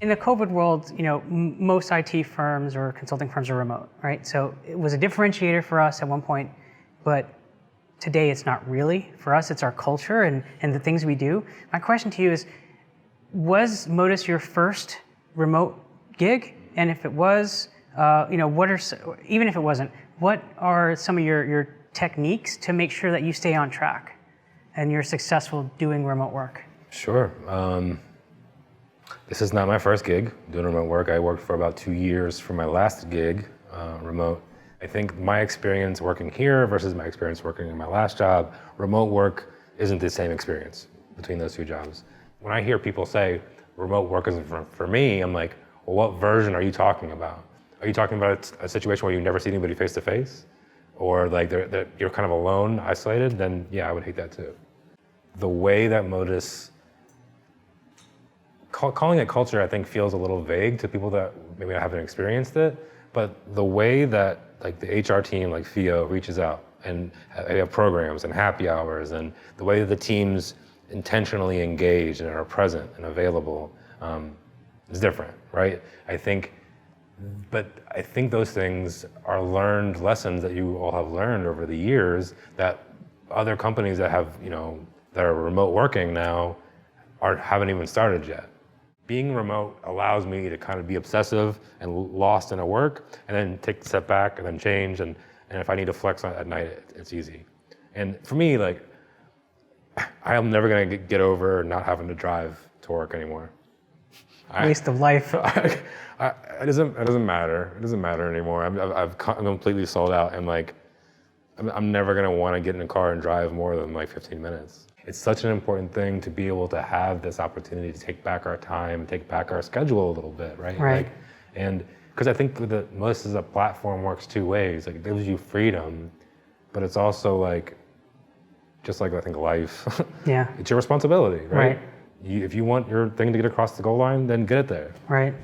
In the COVID world, most IT firms or consulting firms are remote, right? So it was a differentiator for us at one point, but today it's not really. For us, it's our culture and the things we do. My question to you is, was Modus your first remote gig? And if it was, even if it wasn't, what are some of your techniques to make sure that you stay on track and you're successful doing remote work? Sure. This is not my first gig doing remote work. I worked for about 2 years for my last gig, remote. I think my experience working here versus my experience working in my last job, remote work isn't the same experience between those two jobs. When I hear people say remote work isn't for me, I'm like, well, what version are you talking about? Are you talking about a situation where you never see anybody face to face? Or like you're kind of alone, isolated? Then yeah, I would hate that too. The way that Modus, calling it culture, I think feels a little vague to people that maybe haven't experienced it. But the way that like the HR team, like FIO, reaches out and they have programs and happy hours, and the way that the teams intentionally engage and are present and available is different, right? I think those things are learned lessons that you all have learned over the years that other companies that have, that are remote working now haven't even started yet. Being remote allows me to kind of be obsessive and lost in a work, and then take a step back and then change, and if I need to flex at night, it's easy. And for me, like, I am never gonna get over not having to drive to work anymore. Waste of life. It doesn't matter. It doesn't matter anymore. I'm completely sold out, and like, I'm never gonna want to get in a car and drive more than like 15 minutes. It's such an important thing to be able to have this opportunity to take back our time, take back our schedule a little bit, right? Right. And because I think that Modus as a platform works two ways. Like, it gives you freedom, but it's also like, just like I think life, yeah, it's your responsibility, right? If you want your thing to get across the goal line, then get it there. Right.